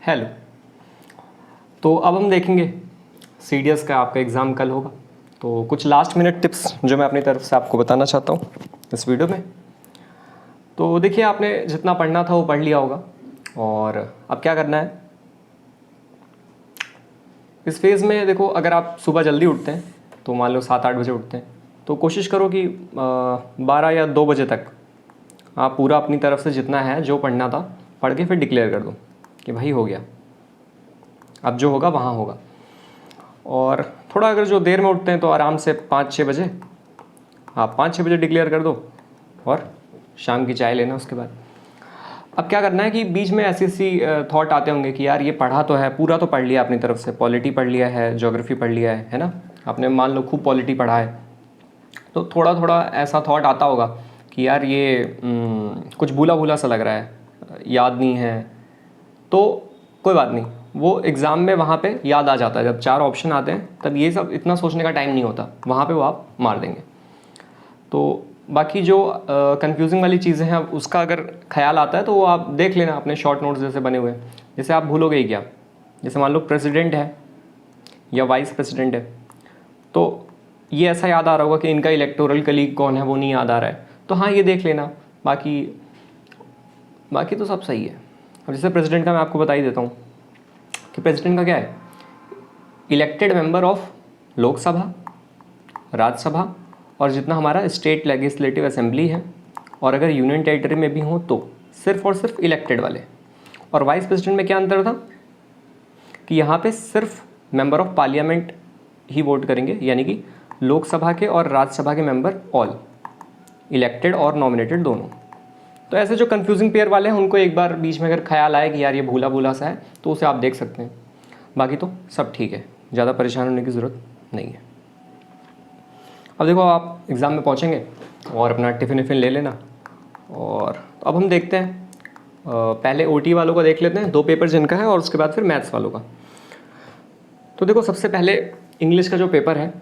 Hello. तो अब हम देखेंगे CDS का आपका एग्ज़ाम कल होगा, तो कुछ लास्ट मिनट टिप्स जो मैं अपनी तरफ से आपको बताना चाहता हूँ इस वीडियो में। तो देखिए, आपने जितना पढ़ना था वो पढ़ लिया होगा, और अब क्या करना है इस फेज़ में। देखो, अगर आप सुबह जल्दी उठते हैं तो मान लो 7-8 बजे उठते हैं, तो कोशिश करो कि 12 या 2 बजे तक आप पूरा अपनी तरफ से जितना है जो पढ़ना था पढ़ के फिर डिक्लेयर कर दो कि भाई हो गया, अब जो होगा वहाँ होगा। और थोड़ा अगर जो देर में उठते हैं तो आराम से 5-6 बजे आप 5-6 बजे डिक्लेयर कर दो, और शाम की चाय लेना उसके बाद। अब क्या करना है कि बीच में ऐसी थॉट आते होंगे कि यार ये पढ़ा तो है, पूरा तो पढ़ लिया अपनी तरफ से, पॉलिटी पढ़ लिया है, ज्योग्राफी पढ़ लिया है ना, आपने मान लो खूब पॉलिटी पढ़ा है, तो थोड़ा थोड़ा ऐसा थॉट आता होगा कि यार ये कुछ भूला भूला सा लग रहा है, याद नहीं है। तो कोई बात नहीं, वो एग्ज़ाम में वहाँ पे याद आ जाता है। जब 4 ऑप्शन आते हैं तब ये सब इतना सोचने का टाइम नहीं होता, वहाँ पे वो आप मार देंगे। तो बाकी जो कंफ्यूजिंग वाली चीज़ें हैं उसका अगर ख्याल आता है तो वो आप देख लेना अपने शॉर्ट नोट्स जैसे बने हुए हैं। जैसे आप भूलोगे ही क्या, जैसे मान लो प्रेसिडेंट है या वाइस प्रेसिडेंट है, तो ये ऐसा याद आ रहा होगा कि इनका इलेक्टोरल कलीग कौन है, वो नहीं याद आ रहा है, तो हाँ ये देख लेना। बाकी तो सब सही है। अब जैसे प्रेसिडेंट का मैं आपको बता ही देता हूँ कि प्रेसिडेंट का क्या है, elected member of Lok Sabha, Rajya Sabha, और जितना हमारा स्टेट लेजिस्लेटिव असेंबली है, और अगर यूनियन टेरिटरी में भी हो तो सिर्फ और सिर्फ इलेक्टेड वाले। और वाइस प्रेसिडेंट में क्या अंतर था कि यहाँ पे सिर्फ member of parliament he vote करेंगे, यानी कि लोकसभा के और राज्यसभा के मेंबर ऑल, इलेक्टेड और नॉमिनेटेड दोनों। तो ऐसे जो कंफ्यूजिंग पेयर वाले हैं उनको एक बार बीच में अगर ख्याल आए कि यार ये भूला भूला सा है तो उसे आप देख सकते हैं। बाकी तो सब ठीक है, ज़्यादा परेशान होने की ज़रूरत नहीं है। अब देखो, आप एग्ज़ाम में पहुँचेंगे और अपना टिफ़िन विफ़िन ले लेना, और अब हम देखते हैं पहले OT वालों का देख लेते हैं, 2 पेपर जिनका है, और उसके बाद फिर मैथ्स वालों का। तो देखो, सबसे पहले इंग्लिश का जो पेपर है,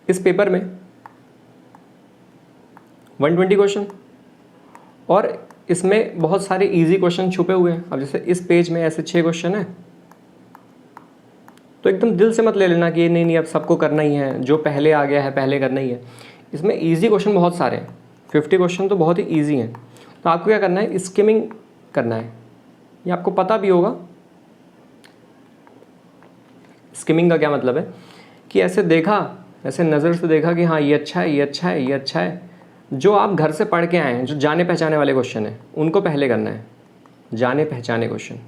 इस पेपर में 120 क्वेश्चन, और इसमें बहुत सारे इजी क्वेश्चन छुपे हुए हैं। अब जैसे इस पेज में ऐसे 6 क्वेश्चन है, तो एकदम दिल से मत ले लेना कि नहीं अब सबको करना ही है, जो पहले आ गया है पहले करना ही है। इसमें इजी क्वेश्चन बहुत सारे हैं, 50 क्वेश्चन तो बहुत ही ईजी हैं। तो आपको क्या करना है, स्किमिंग करना है। ये आपको पता भी होगा। स्किमिंग का क्या मतलब है कि ऐसे देखा, ऐसे नज़र से देखा कि हाँ ये अच्छा है, ये अच्छा है, ये अच्छा है। जो आप घर से पढ़ के आए हैं, जो जाने पहचाने वाले क्वेश्चन हैं, उनको पहले करना है, जाने पहचाने क्वेश्चन।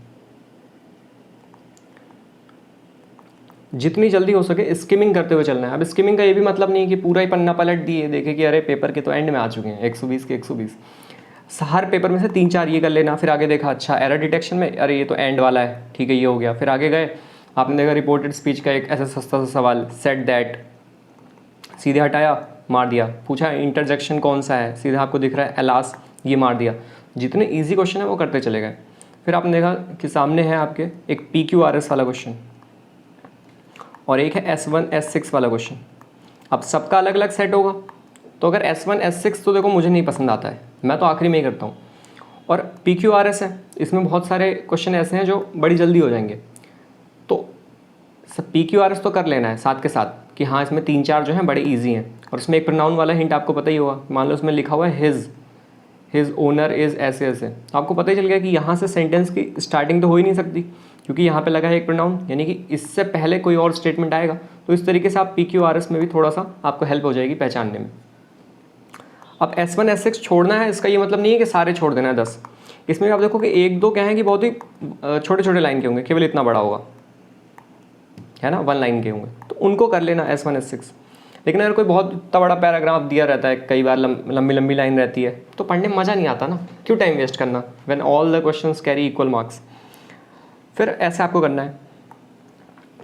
जितनी जल्दी हो सके स्किमिंग करते हुए चलना है। अब स्किमिंग का ये भी मतलब नहीं है कि पूरा ही पन्ना पलट दिए, देखे कि अरे पेपर के तो एंड में आ चुके हैं, 120 के 120। हर पेपर में से 3-4 ये कर लेना, फिर आगे देखा अच्छा एरर डिटेक्शन में, अरे ये तो एंड वाला है, ठीक है ये हो गया। फिर आगे गए, आपने देखा रिपोर्टेड स्पीच का एक ऐसा सस्ता सा सवाल, सेट दैट, सीधे हटाया मार दिया। पूछा इंटरजेक्शन कौन सा है, सीधा आपको दिख रहा है एलास, ये मार दिया। जितने ईजी क्वेश्चन है वो करते चले गए। फिर आपने देखा कि सामने है आपके एक PQRS वाला क्वेश्चन, और एक है S1 S6 वाला क्वेश्चन। अब सबका अलग अलग सेट होगा, तो अगर S1 S6 तो देखो मुझे नहीं पसंद आता है, मैं तो आखिरी में ही करता हूँ। और PQRS है, इसमें बहुत सारे क्वेश्चन ऐसे हैं जो बड़ी जल्दी हो जाएंगे, तो सब PQRS तो कर लेना है साथ के साथ कि हाँ इसमें 3-4 जो हैं बड़े ईजी हैं। और इसमें एक प्रोनाउन वाला हिंट आपको पता ही होगा, मान लो इसमें लिखा हुआ है हिज ओनर इज़ ऐसे ऐसे, तो आपको पता ही चल गया कि यहाँ से सेंटेंस की स्टार्टिंग तो हो ही नहीं सकती, क्योंकि यहाँ पे लगा है एक प्रोनाउन, यानी कि इससे पहले कोई और स्टेटमेंट आएगा। तो इस तरीके से आप PQRS में भी थोड़ा सा आपको हेल्प हो जाएगी पहचानने में। अब S1 S6 छोड़ना है, इसका ये मतलब नहीं है कि सारे छोड़ देना है 10। इसमें आप देखो कि 1-2 क्या है कि बहुत ही छोटे छोटे लाइन के होंगे, केवल इतना बड़ा होगा, है ना, 1 लाइन के होंगे, तो उनको कर लेना S1 S6। लेकिन अगर कोई बहुत इतना बड़ा पैराग्राफ दिया रहता है, कई बार लंबी लंबी लाइन रहती है, तो पढ़ने में मज़ा नहीं आता ना, क्यों टाइम वेस्ट करना, when all the questions carry equal marks. फिर ऐसे आपको करना है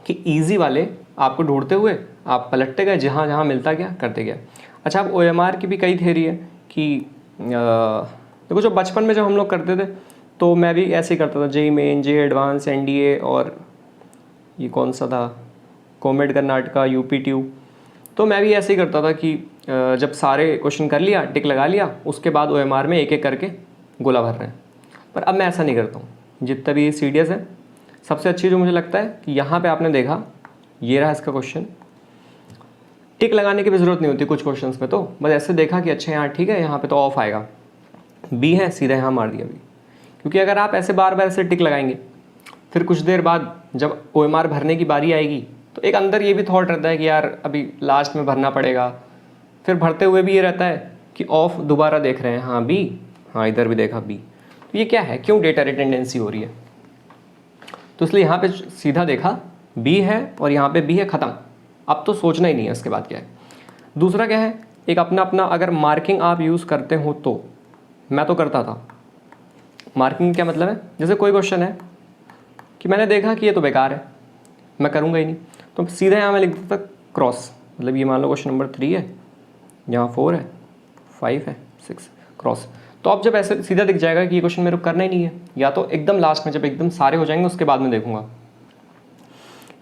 कि इजी वाले आपको ढूंढते हुए आप पलटते गए, जहाँ जहाँ मिलता गया करते गया। अच्छा, अब OMR की भी कई थ्योरी है कि देखो, जो बचपन में जब हम लोग करते थे तो मैं भी ऐसे ही करता था, JEE main, JEE advance, NDA, और ये कौन सा था, कॉमेड कर्नाटका, UP ट्यूब। तो मैं भी ऐसे ही करता था कि जब सारे क्वेश्चन कर लिया, टिक लगा लिया, उसके बाद OMR में एक एक करके गोला भर रहे हैं। पर अब मैं ऐसा नहीं करता हूँ। जितना भी ये CDS है, सबसे अच्छी जो मुझे लगता है कि यहाँ पे आपने देखा, ये रहा इसका क्वेश्चन, टिक लगाने की भी ज़रूरत नहीं होती कुछ क्वेश्चंस में, तो बस ऐसे देखा कि अच्छा यहाँ ठीक है, यहाँ पे तो ऑफ आएगा, बी है, सीधा यहाँ मार दिया बी। क्योंकि अगर आप ऐसे बार बार ऐसे टिक लगाएंगे, फिर कुछ देर बाद जब OMR भरने की बारी आएगी तो एक अंदर ये भी थॉट रहता है कि यार अभी लास्ट में भरना पड़ेगा, फिर भरते हुए भी ये रहता है कि ऑफ दोबारा देख रहे हैं, हाँ बी, हाँ इधर भी देखा बी, तो ये क्या है, क्यों डेटा रिटेंडेंसी हो रही है। तो इसलिए यहाँ पे सीधा देखा बी है और यहाँ पे बी है, ख़त्म, अब तो सोचना ही नहीं है उसके बाद क्या है। दूसरा क्या है, एक अपना अपना अगर मार्किंग आप यूज़ करते हो तो, मैं तो करता था। मार्किंग क्या मतलब है, जैसे कोई क्वेश्चन है कि मैंने देखा कि ये तो बेकार है, मैं करूँगा ही नहीं, तो सीधा यहाँ मैं लिख देता क्रॉस, मतलब ये मान लो क्वेश्चन नंबर 3 है, यहाँ 4 है, 5 है, 6, क्रॉस। तो अब जब ऐसे सीधा दिख जाएगा कि ये क्वेश्चन मेरे को करना ही नहीं है, या तो एकदम लास्ट में जब एकदम सारे हो जाएंगे उसके बाद में देखूंगा।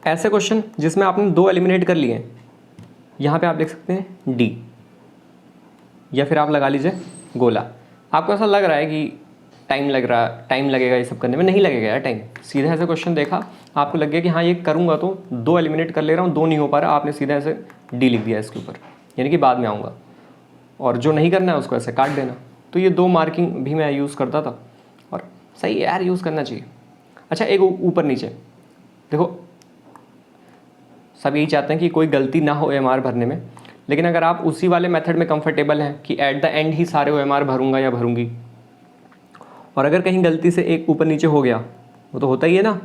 ऐसे क्वेश्चन जिसमें आपने 2 एलिमिनेट कर लिए हैं, यहाँ पे आप देख सकते हैं डी, या फिर आप लगा लीजिए गोला। आपको ऐसा लग रहा है कि टाइम लगेगा ये सब करने में, नहीं लगेगा यार टाइम। सीधा ऐसे क्वेश्चन देखा, आपको लग गया कि हाँ ये करूँगा तो 2 एलिमिनेट कर ले रहा हूँ, 2 नहीं हो पा रहा, आपने सीधा ऐसे डी लिख दिया इसके ऊपर, यानी कि बाद में आऊँगा, और जो नहीं करना है उसको ऐसे काट देना। तो ये 2 मार्किंग भी मैं यूज़ करता था, और सही है यार, यूज़ करना चाहिए। अच्छा, एक ऊपर नीचे देखो, सब यही चाहते हैं कि कोई गलती ना हो OMR भरने में, लेकिन अगर आप उसी वाले मेथड में कंफर्टेबल हैं कि एट द एंड ही सारे OMR भरूंगा या भरूंगी, और अगर कहीं गलती से एक ऊपर नीचे हो गया, वो तो होता ही है ना।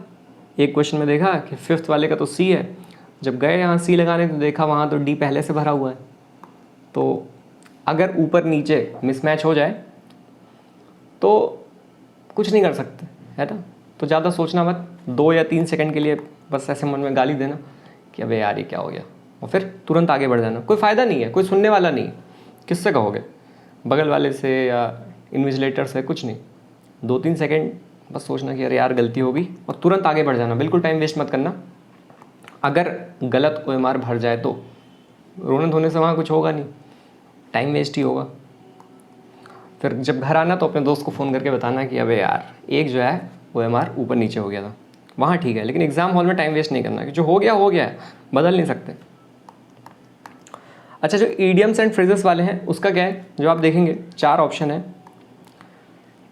एक क्वेश्चन में देखा कि 5th वाले का तो C है, जब गए यहाँ C लगाने तो देखा वहाँ तो D पहले से भरा हुआ है। तो अगर ऊपर नीचे मिसमैच हो जाए तो कुछ नहीं कर सकते, है ना। तो ज़्यादा सोचना मत, 2 या 3 सेकंड के लिए बस ऐसे मन में गाली देना कि अबे यार ये क्या हो गया, और फिर तुरंत आगे बढ़ जाना। कोई फ़ायदा नहीं है, कोई सुनने वाला नहीं, किससे कहोगे, बगल वाले से या इन्विजिलेटर से, कुछ नहीं। 2-3 सेकंड बस सोचना कि अरे यार गलती होगी, और तुरंत आगे बढ़ जाना, बिल्कुल टाइम वेस्ट मत करना। अगर गलत OMR भर जाए तो रोने धोने से वहाँ कुछ होगा नहीं, टाइम वेस्ट ही होगा। फिर जब घर आना तो अपने दोस्त को फ़ोन करके बताना कि अबे यार एक जो है OMR ऊपर नीचे हो गया था, वहाँ ठीक है, लेकिन एग्ज़ाम हॉल में टाइम वेस्ट नहीं करना, कि जो हो गया है, बदल नहीं सकते। अच्छा, जो ईडियम्स एंड फ्रेजेस वाले हैं उसका क्या है, जो आप देखेंगे 4 ऑप्शन है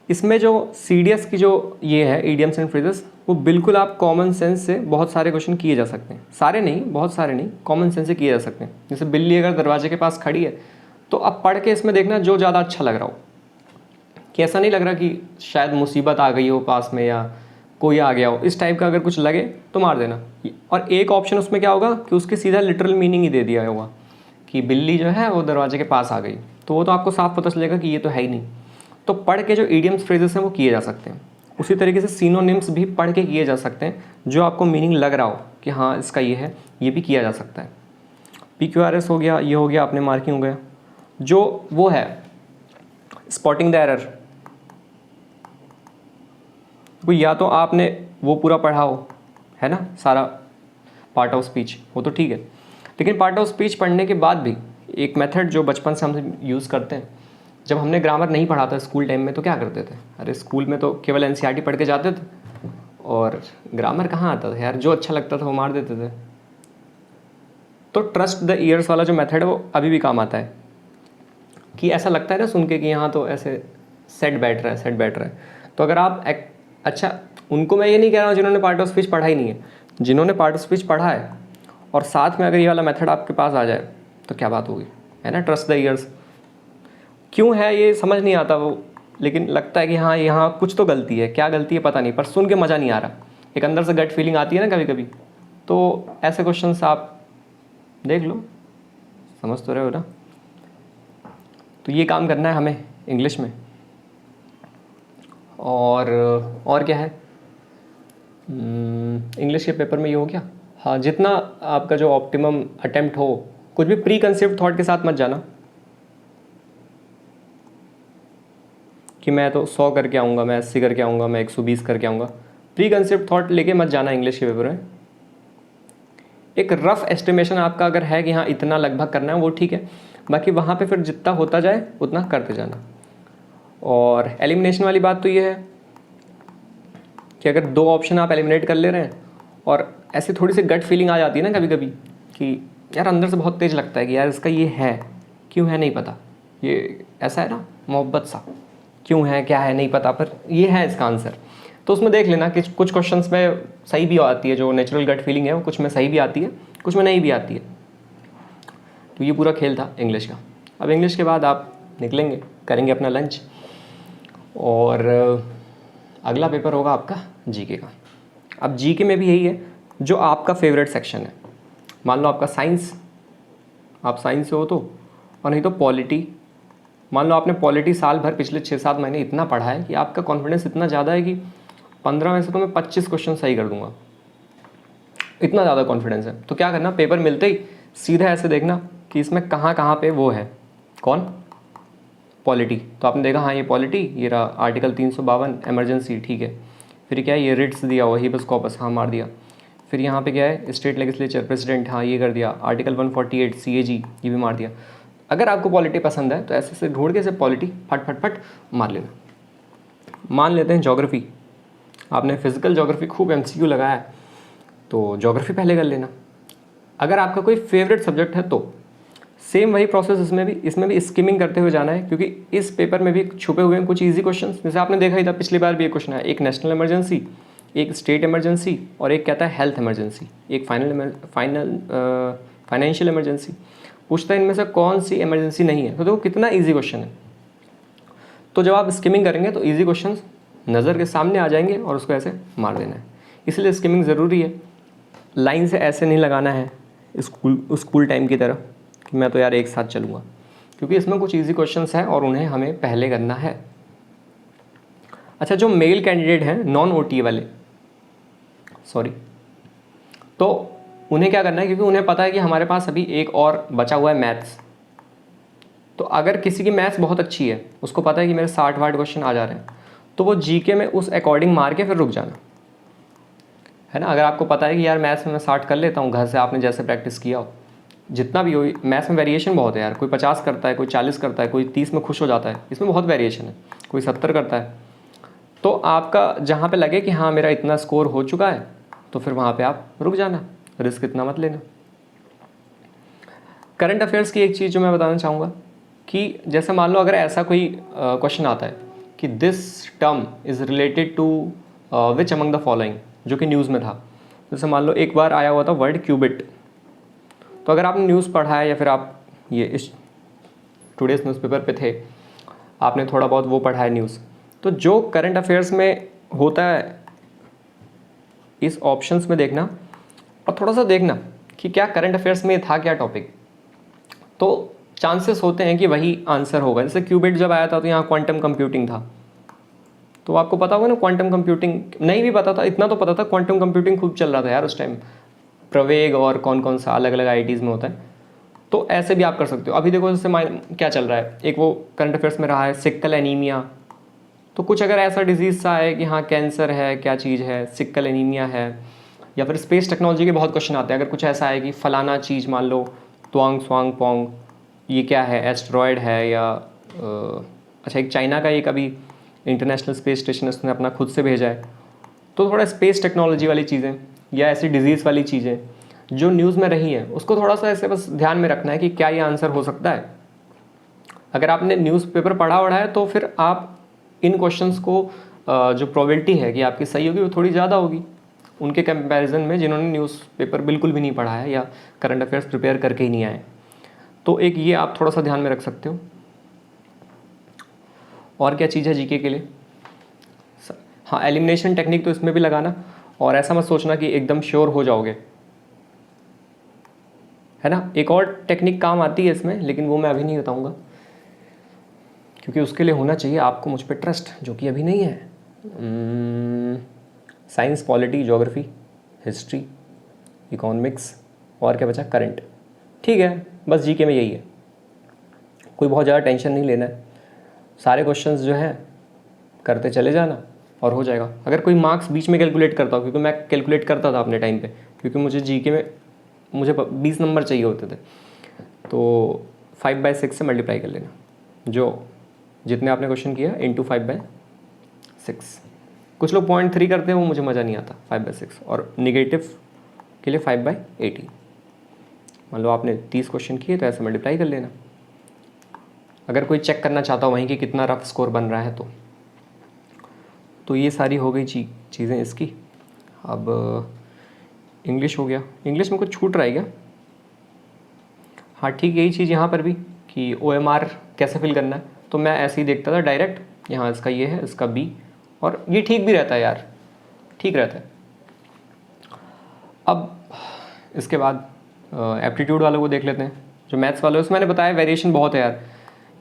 इसमें। जो CDS की जो ये है ईडियम्स एंड फ्रेजेस, वो बिल्कुल आप कॉमन सेंस से बहुत सारे क्वेश्चन किए जा सकते हैं, सारे नहीं, बहुत सारे नहीं, कॉमन सेंस से किए जा सकते हैं। जैसे बिल्ली अगर दरवाजे के पास खड़ी है तो अब पढ़ के इसमें देखना जो ज़्यादा अच्छा लग रहा हो, कि ऐसा नहीं लग रहा कि शायद मुसीबत आ गई हो पास में या कोई आ गया हो, इस टाइप का अगर कुछ लगे तो मार देना। और एक ऑप्शन उसमें क्या होगा कि उसकी सीधा लिटरल मीनिंग ही दे दिया होगा कि बिल्ली जो है वो दरवाजे के पास आ गई, तो वो तो आपको साफ पता चलेगा कि ये तो है ही नहीं। तो पढ़ के जो ईडियम्स फ्रेजेस हैं वो किए जा सकते हैं। उसी तरीके से सिनोनिम्स भी पढ़ के किए जा सकते हैं, जो आपको मीनिंग लग रहा हो कि हाँ इसका ये है, ये भी किया जा सकता है। PQRS हो गया, ये हो गया, अपने मार्किंग हो गया। जो वो है स्पॉटिंग द एरर, वो या तो आपने वो पूरा पढ़ा हो, है ना, सारा पार्ट ऑफ स्पीच, वो तो ठीक है, लेकिन पार्ट ऑफ स्पीच पढ़ने के बाद भी एक मेथड जो बचपन से हम यूज़ करते हैं, जब हमने ग्रामर नहीं पढ़ा था स्कूल टाइम में तो क्या करते थे, अरे स्कूल में तो केवल NCERT पढ़ के जाते थे और ग्रामर कहाँ आता था यार, जो अच्छा लगता था वो मार देते थे। तो ट्रस्ट द ईयर्स वाला जो मेथड है वो अभी भी काम आता है, कि ऐसा लगता है ना सुन के कि यहाँ तो ऐसे सेट बैठ रहा है। तो अगर आप अच्छा, उनको मैं ये नहीं कह रहा हूँ जिन्होंने पार्ट ऑफ स्पीच पढ़ा ही नहीं है, जिन्होंने पार्ट ऑफ स्पीच पढ़ा है और साथ में अगर ये वाला मेथड आपके पास आ जाए तो क्या बात होगी, है ना। ट्रस्ट द ईयर्स क्यों है ये समझ नहीं आता वो, लेकिन लगता है कि हाँ यहाँ कुछ तो गलती है, क्या गलती है पता नहीं, पर सुन के मज़ा नहीं आ रहा, एक अंदर से गट फीलिंग आती है ना कभी कभी। तो ऐसे क्वेश्चंस आप देख लो, समझ तो रहे हो ना। तो ये काम करना है हमें इंग्लिश में। और क्या है, इंग्लिश के पेपर में ये हो गया। हाँ, जितना आपका जो ऑप्टिमम अटेम्प्ट हो, कुछ भी प्री कंसेप्ट थॉट के साथ मत जाना कि मैं तो 100 करके आऊँगा, मैं 80 करके आऊँगा, मैं 120 करके आऊँगा। प्री कंसेप्ट थॉट लेके मत जाना इंग्लिश के पेपर में। एक रफ एस्टिमेशन आपका अगर है कि हाँ इतना लगभग करना है वो ठीक है, बाकी वहाँ पे फिर जितना होता जाए उतना करते जाना। और एलिमिनेशन वाली बात तो ये है कि अगर 2 ऑप्शन आप एलिमिनेट कर ले रहे हैं और ऐसी थोड़ी सी गट फीलिंग आ जाती है ना कभी कभी कि यार अंदर से बहुत तेज लगता है कि यार इसका ये है, क्यों है नहीं पता, ये ऐसा है ना मोहब्बत सा, क्यों है क्या है नहीं पता, पर ये है इसका आंसर। तो उसमें देख लेना कि कुछ क्वेश्चंस में सही भी आती है, जो नेचुरल गट फीलिंग है वो कुछ में सही भी आती है, कुछ में नहीं भी आती है। तो ये पूरा खेल था इंग्लिश का। अब इंग्लिश के बाद आप निकलेंगे, करेंगे अपना लंच, और अगला पेपर होगा आपका जीके का। अब जीके में भी यही है जो आपका फेवरेट सेक्शन है। मान लो आपका साइंस, आप साइंस से हो तो, और नहीं तो पॉलिटी। मान लो आपने पॉलिटी साल भर पिछले 6-7 महीने इतना पढ़ा है कि आपका कॉन्फिडेंस इतना ज़्यादा है कि 15 में से तो मैं 25 क्वेश्चन सही कर दूंगा, इतना ज़्यादा कॉन्फिडेंस है। तो क्या करना, पेपर मिलते ही सीधा ऐसे देखना कि इसमें कहाँ कहाँ पे वो है, कौन, पॉलिटी। तो आपने देखा हाँ ये पॉलिटी, ये रहा आर्टिकल 352 इमरजेंसी, ठीक है। फिर क्या है, ये रिट्स दिया हुआ, हिबस कॉर्पस, हाँ मार दिया। फिर यहाँ पे क्या है, स्टेट लेजिस्लेचर प्रेसिडेंट, हाँ ये कर दिया। आर्टिकल 148 CAG, ये भी मार दिया। अगर आपको पॉलिटी पसंद है तो ऐसे से ढूंढ के से पॉलिटी फट फट फट मार लेना। मान लेते हैं ज्योग्राफी, आपने फिजिकल ज्योग्राफी खूब MCQ लगाया है तो ज्योग्राफी पहले कर लेना। अगर आपका कोई फेवरेट सब्जेक्ट है तो सेम वही प्रोसेस इसमें भी स्किमिंग करते हुए जाना है, क्योंकि इस पेपर में भी छुपे हुए हैं कुछ इजी क्वेश्चंस। जैसे आपने देखा ही था पिछली बार भी एक क्वेश्चन है, एक नेशनल इमरजेंसी, एक स्टेट इमरजेंसी, और एक कहता है हेल्थ इमरजेंसी, एक फाइनेंशियल इमरजेंसी। पूछता है इनमें से कौन सी इमरजेंसी नहीं है। तो देखो कितना ईजी क्वेश्चन है। तो जब आप स्किमिंग करेंगे तो ईजी क्वेश्चन नज़र के सामने आ जाएंगे और उसको ऐसे मार देना है। इसलिए स्किमिंग ज़रूरी है। लाइन से ऐसे नहीं लगाना है स्कूल टाइम की तरह कि मैं तो यार एक साथ चलूँगा, क्योंकि इसमें कुछ इजी क्वेश्चंस हैं और उन्हें हमें पहले करना है। अच्छा, जो मेल कैंडिडेट हैं नॉन OTA वाले, सॉरी, तो उन्हें क्या करना है, क्योंकि उन्हें पता है कि हमारे पास अभी एक और बचा हुआ है मैथ्स। तो अगर किसी की मैथ्स बहुत अच्छी है, उसको पता है कि मेरे 60-60 क्वेश्चन आ जा रहे हैं, तो वो जीके में उस अकॉर्डिंग मार के फिर रुक जाना है ना। अगर आपको पता है कि यार मैथ्स में मैं 60 कर लेता हूँ घर से, आपने जैसे प्रैक्टिस किया हो, जितना भी हो, मैथ्स में वेरिएशन बहुत है यार, कोई 50 करता है, कोई 40 करता है, कोई 30 में खुश हो जाता है, इसमें बहुत वेरिएशन है, कोई 70 करता है। तो आपका जहाँ पे लगे कि हाँ मेरा इतना स्कोर हो चुका है, तो फिर वहाँ पे आप रुक जाना, रिस्क इतना मत लेना। करंट अफेयर्स की एक चीज़ जो मैं बताना चाहूँगा कि जैसे मान लो अगर ऐसा कोई क्वेश्चन आता है कि this term is related to which among the following, जो कि न्यूज़ में था। जैसे मान लो एक बार आया हुआ था वर्ड क्यूबिट। तो अगर आपने न्यूज़ पढ़ा है या फिर आप ये इस टुडेज न्यूज़पेपर पे थे, आपने थोड़ा बहुत वो पढ़ा है न्यूज़, तो जो करंट अफेयर्स में होता है इस ऑप्शंस में देखना और थोड़ा सा देखना कि क्या करंट अफेयर्स में था क्या टॉपिक, तो चांसेस होते हैं कि वही आंसर होगा। जैसे क्यूबिट जब आया था तो यहाँ क्वांटम कंप्यूटिंग था, तो आपको पता होगा ना क्वांटम कंप्यूटिंग, नहीं भी पता था, इतना तो पता था क्वांटम कंप्यूटिंग खूब चल रहा था यार उस टाइम, प्रवेग और कौन कौन सा अलग अलग IITs में होता है। तो ऐसे भी आप कर सकते हो। अभी देखो जैसे क्या चल रहा है, एक वो करंट अफेयर्स में रहा है सिक्कल एनीमिया। तो कुछ अगर ऐसा डिजीज़ सा है कि हाँ कैंसर है, क्या चीज़ है, सिक्कल एनीमिया है, या फिर स्पेस टेक्नोलॉजी के बहुत क्वेश्चन आते हैं। अगर कुछ ऐसा है कि फलाना चीज़, मान लो त्वांग स्वांग पोंग, ये क्या है, एस्ट्रॉयड है, या अच्छा एक चाइना का एक अभी इंटरनेशनल स्पेस स्टेशन उसने अपना खुद से भेजा है। तो थोड़ा स्पेस टेक्नोलॉजी वाली चीज़ें या ऐसी डिजीज़ वाली चीज़ें जो न्यूज़ में रही हैं, उसको थोड़ा सा ऐसे बस ध्यान में रखना है कि क्या ये आंसर हो सकता है। अगर आपने न्यूज़पेपर पढ़ा है तो फिर आप इन क्वेश्चंस को जो प्रोबेबिलिटी है कि आपकी सही होगी वो थोड़ी ज़्यादा होगी उनके कंपैरिजन में जिन्होंने न्यूज़पेपर बिल्कुल भी नहीं पढ़ा है या करंट अफेयर्स प्रिपेयर करके ही नहीं आए। तो एक ये आप थोड़ा सा ध्यान में रख सकते हो। और क्या चीज़ है जीके के लिए, हाँ एलिमिनेशन टेक्निक तो इसमें भी लगाना, और ऐसा मत सोचना कि एकदम श्योर हो जाओगे, है ना। एक और टेक्निक काम आती है इसमें, लेकिन वो मैं अभी नहीं बताऊंगा, क्योंकि उसके लिए होना चाहिए आपको मुझ पर ट्रस्ट, जो कि अभी नहीं है। Science, polity, geography, history, economics, और क्या बचा, करंट। ठीक है, बस जीके में यही है, कोई बहुत ज़्यादा टेंशन नहीं लेना है। सारे क्वेश्चंस जो हैं करते चले जाना और हो जाएगा। अगर कोई मार्क्स बीच में कैलकुलेट करता हो, क्योंकि मैं कैलकुलेट करता था अपने टाइम पे, क्योंकि मुझे जीके में मुझे 20 नंबर चाहिए होते थे, तो 5/6 से मल्टीप्लाई कर लेना, जो जितने आपने क्वेश्चन किया इंटू 5/6, कुछ लोग 0.3 करते हैं, वो मुझे मज़ा नहीं आता 5/6। और निगेटिव के लिए 5/80। मान लो आपने 30 क्वेश्चन किए तो ऐसे मल्टीप्लाई कर लेना, अगर कोई चेक करना चाहता हो वहीं कि कितना रफ स्कोर बन रहा है तो ये सारी हो गई चीज़ें इसकी। अब इंग्लिश हो गया। इंग्लिश में कुछ छूट रहा है क्या? हाँ ठीक, यही चीज़ यहाँ पर भी कि OMR कैसे फिल करना है, तो मैं ऐसे ही देखता था डायरेक्ट, यहाँ इसका ये है, इसका B, और ये ठीक भी रहता है यार, ठीक रहता है। अब इसके बाद एप्टीट्यूड वालों को देख लेते हैं। जो मैथ्स वाले, उसमें मैंने बताया वेरिएशन बहुत है यार,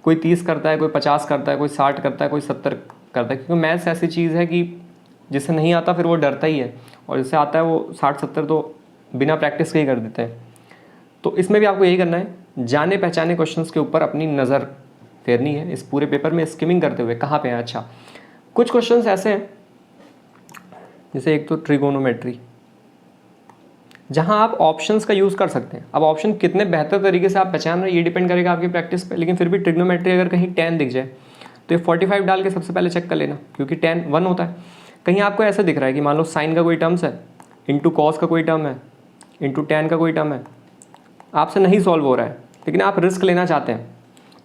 कोई 30 करता है, कोई 50 करता है, कोई 60 करता है, कोई 70 करता है, क्योंकि मैथ्स ऐसी चीज़ है कि जिससे नहीं आता फिर वो डरता ही है, और जिससे आता है वो 60-70 तो बिना प्रैक्टिस के ही कर देते हैं। तो इसमें भी आपको यही करना है, जाने पहचाने क्वेश्चंस के ऊपर अपनी नज़र फेरनी है इस पूरे पेपर में, स्किमिंग करते हुए कहाँ पे है। अच्छा, कुछ क्वेश्चंस ऐसे हैं, जैसे एक तो ट्रिगोनोमेट्री, जहाँ आप ऑप्शंस का यूज़ कर सकते हैं। अब ऑप्शन कितने बेहतर तरीके से आप पहचान रहे हैं ये डिपेंड करेगा आपकी प्रैक्टिस पे, लेकिन फिर भी ट्रिग्नोमेट्री अगर कहीं 10 दिख जाए तो ये 45 डाल के सबसे पहले चेक कर लेना, क्योंकि 10 1 होता है। कहीं आपको ऐसा दिख रहा है कि मान लो साइन का कोई टर्म्स है, इंटू कॉस का कोई टर्म है, इंटू टैन का कोई टर्म है, आपसे नहीं सॉल्व हो रहा है, लेकिन आप रिस्क लेना चाहते हैं।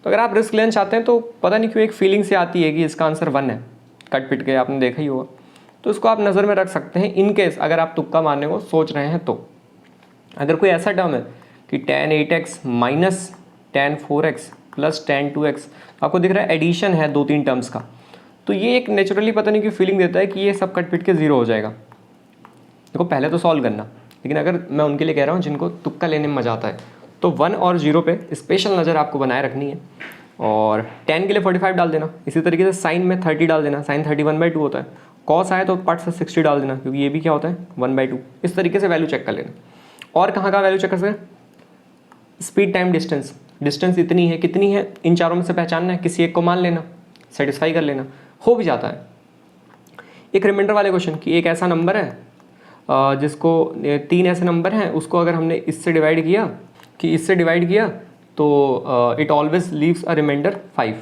तो अगर आप रिस्क लेना चाहते हैं तो पता नहीं क्यों एक फीलिंग से आती है कि इसका आंसर 1 है, कट पिट के आपने देखा ही होगा, तो इसको आप नज़र में रख सकते हैं इन केस अगर आप तुक्का मारने को सोच रहे हैं तो। अगर कोई ऐसा टर्म है कि tan 8x minus tan 4x plus tan 2x, आपको दिख रहा है एडिशन है 2-3 टर्म्स का, तो ये एक नेचुरली पता नहीं क्यों फीलिंग देता है कि ये सब कट पिट के 0 हो जाएगा। देखो पहले तो सॉल्व करना, लेकिन अगर मैं उनके लिए कह रहा हूँ जिनको तुक्का लेने में मज़ा आता है, तो 1 और 0 पे स्पेशल नज़र आपको बनाए रखनी है, और tan के लिए 45 डाल देना। इसी तरीके से साइन में 30 डाल देना, साइन 30 1/2 होता है। कॉस आए तो पट से 60 डाल देना, क्योंकि ये भी क्या होता है 1/2। इस तरीके से वैल्यू चेक कर लेना। और कहाँ का वैल्यू चेक कर सकते हैं? Speed, time, distance. डिस्टेंस इतनी है, कितनी है, इन चारों में से पहचानना है, किसी एक को मान लेना, सेटिस्फाई कर लेना, हो भी जाता है। एक रिमाइंडर वाले क्वेश्चन की एक ऐसा नंबर है जिसको 3 ऐसे नंबर हैं, उसको अगर हमने इससे डिवाइड किया तो it always leaves a reminder 5।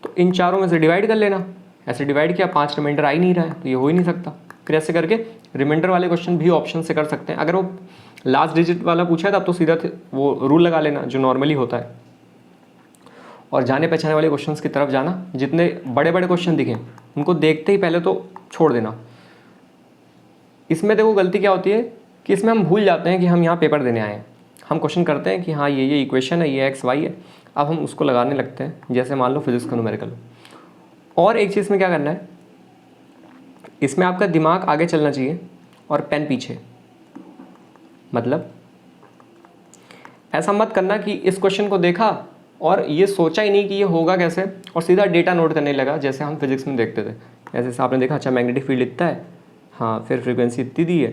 तो इन चारों में से डिवाइड कर लेना, ऐसे डिवाइड किया, 5 रिमाइंडर आ ही नहीं रहा है, तो ये हो ही नहीं सकता। फिर ऐसे करके रिमाइंडर वाले क्वेश्चन भी ऑप्शन से कर सकते हैं। अगर वो लास्ट डिजिट वाला पूछा है तब तो सीधा वो रूल लगा लेना जो नॉर्मली होता है, और जाने पहचाने वाले क्वेश्चंस की तरफ जाना। जितने बड़े बड़े क्वेश्चन दिखें उनको देखते ही पहले तो छोड़ देना। इसमें देखो गलती क्या होती है कि इसमें हम भूल जाते हैं कि हम यहाँ पेपर देने आए हैं। हम क्वेश्चन करते हैं कि हाँ ये इक्वेशन है, ये x y है, अब हम उसको लगाने लगते हैं, जैसे मान लो फिजिक्स का न्यूमेरिकल। और एक चीज़ में क्या करना है, इसमें आपका दिमाग आगे चलना चाहिए और पेन पीछे। मतलब ऐसा मत करना कि इस क्वेश्चन को देखा और ये सोचा ही नहीं कि ये होगा कैसे, और सीधा डेटा नोट करने लगा, जैसे हम फिजिक्स में देखते थे। जैसे आपने देखा अच्छा मैग्नेटिक फील्ड इतना है, हाँ फिर फ्रीक्वेंसी इतनी दी है,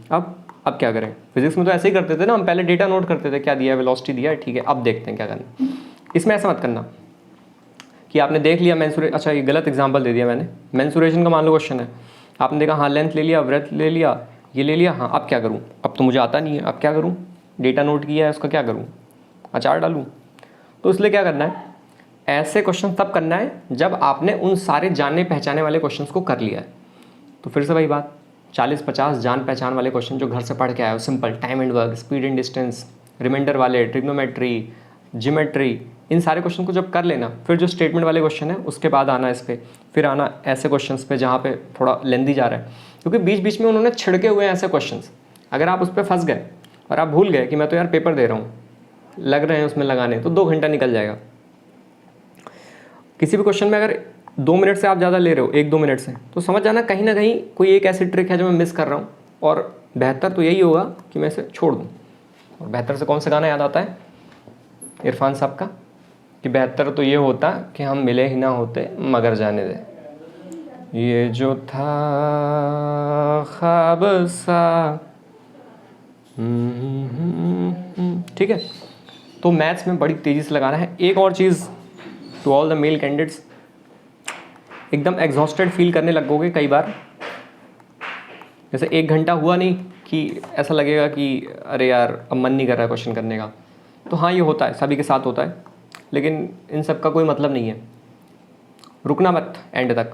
अब क्या करें। फिजिक्स में तो ऐसे ही करते थे ना, हम पहले डेटा नोट करते थे, क्या दिया है, वेलोसिटी दिया है, ठीक है अब देखते हैं क्या करना। इसमें ऐसा मत करना कि आपने देख लिया अच्छा ये गलत एग्जांपल दे दिया मैंने। मेंसुरेशन का मान लो क्वेश्चन है, आपने देखा हाँ लेंथ ले लिया, ब्रेथ ले लिया, ये ले लिया, हाँ अब क्या करूँ, अब तो मुझे आता नहीं है, अब क्या करूँ, डेटा नोट किया है उसका क्या करूँ, अचार डालूँ। तो इसलिए क्या करना है, ऐसे क्वेश्चन तब करना है जब आपने उन सारे जानने पहचाने वाले क्वेश्चंस को कर लिया है। तो फिर से वही बात, 40-50 जान पहचान वाले क्वेश्चन जो घर से पढ़ के आए हो, simple, time and work, speed and distance, reminder वाले, ट्रिग्नोमेट्री, ज्योमेट्री, इन सारे क्वेश्चन को जब कर लेना, फिर जो स्टेटमेंट वाले क्वेश्चन है उसके बाद आना इस पर, फिर आना ऐसे क्वेश्चंस पे जहाँ पे थोड़ा लेंदी जा रहा है, क्योंकि बीच बीच में उन्होंने छिड़के हुए हैं ऐसे क्वेश्चंस। अगर आप उस पर फंस गए और आप भूल गए कि मैं तो यार पेपर दे रहा हूँ, लग रहे हैं उसमें लगाने, तो 2 घंटा निकल जाएगा। किसी भी क्वेश्चन में अगर 2 मिनट से आप ज़्यादा ले रहे हो, 1-2 मिनट से, तो समझ जाना कहीं ना कहीं कोई एक ऐसी ट्रिक है जो मैं मिस कर रहा हूँ, और बेहतर तो यही होगा कि मैं इसे छोड़ दूँ। और बेहतर से कौन सा गाना याद आता है इरफान साहब का, कि बेहतर तो ये होता कि हम मिले ही ना होते, मगर जाने दे, ये जो था ख्वाब सा। ठीक है, तो मैथ्स में बड़ी तेज़ी से लगाना है। एक और चीज़, to all the male candidates, एकदम एग्जॉस्टेड फील करने लगोगे कई बार, जैसे 1 घंटा हुआ नहीं कि ऐसा लगेगा कि अरे यार अब मन नहीं कर रहा है क्वेश्चन करने का। तो हाँ ये होता है, सभी के साथ होता है, लेकिन इन सब का कोई मतलब नहीं है। रुकना मत एंड तक,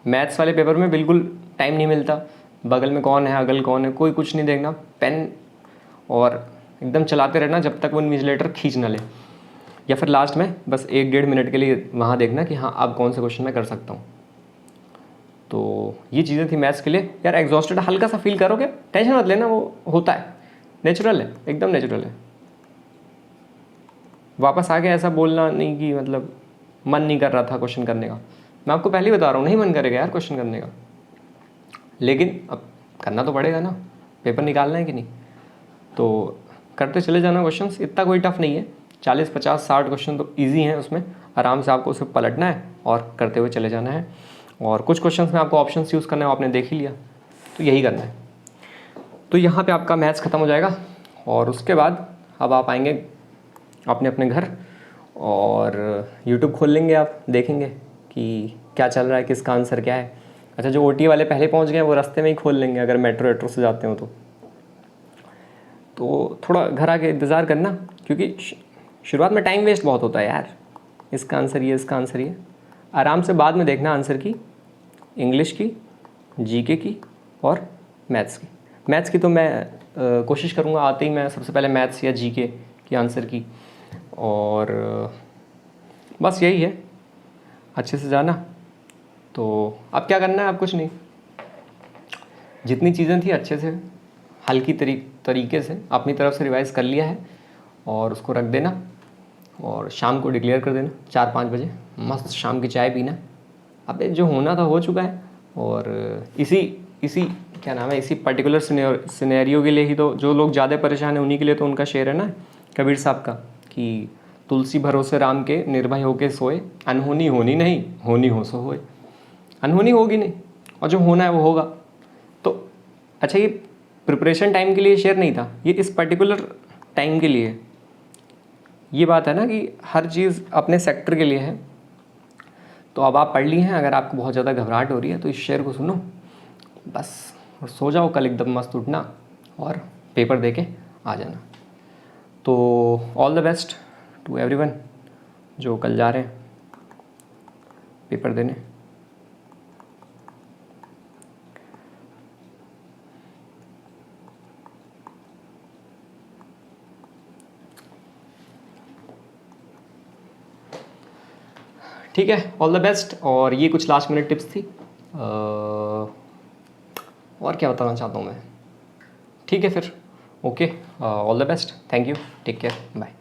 मैथ्स वाले पेपर में बिल्कुल टाइम नहीं मिलता, बगल में कौन है अगल कौन है कोई कुछ नहीं देखना, पेन और एकदम चलाते रहना जब तक वो इन्विजिलेटर खींच ना ले, या फिर लास्ट में बस 1-1.5 मिनट के लिए वहाँ देखना कि हाँ अब कौन से क्वेश्चन मैं कर सकता हूँ। तो ये चीज़ें थी मैथ्स के लिए। यार एग्जॉस्टेड हल्का सा फील करोगे, टेंशन मत लेना, वो होता है, नेचुरल है, एकदम नेचुरल है। वापस आके ऐसा बोलना नहीं कि मतलब मन नहीं कर रहा था क्वेश्चन करने का, मैं आपको पहले ही बता रहा हूँ नहीं मन करेगा यार क्वेश्चन करने का, लेकिन अब करना तो पड़ेगा ना, पेपर निकालना है कि नहीं। तो करते चले जाना क्वेश्चंस, इतना कोई टफ नहीं है, 40, 50, 60 क्वेश्चन तो ईजी हैं, उसमें आराम से आपको उसे पलटना है और करते हुए चले जाना है। और कुछ क्वेश्चंस में आपको ऑप्शंस यूज़ करना है, आपने देख ही लिया, तो यही करना है। तो यहाँ पे आपका मैथ्स ख़त्म हो जाएगा और उसके बाद अब आप आएंगे अपने अपने घर और यूट्यूब खोल लेंगे, आप देखेंगे कि क्या चल रहा है, किसका आंसर क्या है। अच्छा, जो OT वाले पहले पहुँच गए वो रास्ते में ही खोल लेंगे अगर मेट्रो वेट्रो से जाते हो तो थोड़ा घर आके इंतज़ार करना, क्योंकि शुरुआत में टाइम वेस्ट बहुत होता है यार, इसका आंसर ये, इसका आंसर ये, आराम से बाद में देखना आंसर की, इंग्लिश की, GK की और मैथ्स की तो मैं कोशिश करूँगा आते ही मैं सबसे पहले मैथ्स या GK की आंसर की। और बस यही है, अच्छे से जाना। तो अब क्या करना है, अब कुछ नहीं, जितनी चीज़ें थी अच्छे से हल्की तरीके से अपनी तरफ से रिवाइज़ कर लिया है और उसको रख देना और शाम को डिक्लेयर कर देना 4-5 बजे, मस्त शाम की चाय पीना। अबे जो होना था हो चुका है, और इसी क्या नाम है, इसी पर्टिकुलर सिनेरियो के लिए ही तो जो लोग ज़्यादा परेशान हैं उन्हीं के लिए तो उनका शेर है ना कबीर साहब का, कि तुलसी भरोसे राम के निर्भय होके सोए, अनहोनी होनी नहीं, होनी हो सो होए। अनहोनी होगी नहीं और जो होना है वो होगा। तो अच्छा, ये प्रिपरेशन टाइम के लिए शेयर नहीं था, ये इस पर्टिकुलर टाइम के लिए, ये बात है ना कि हर चीज़ अपने सेक्टर के लिए है। तो अब आप पढ़ लिए हैं, अगर आपको बहुत ज़्यादा घबराहट हो रही है तो इस शेयर को सुनो बस और सो जाओ, कल एकदम मस्त उठना और पेपर दे के आ जाना। तो all the best to everyone जो कल जा रहे हैं पेपर देने। ठीक है, ऑल द बेस्ट। और ये कुछ लास्ट मिनट टिप्स थी, और क्या बताना चाहता हूँ मैं। ठीक है फिर, okay, all the best, thank you, take care, bye.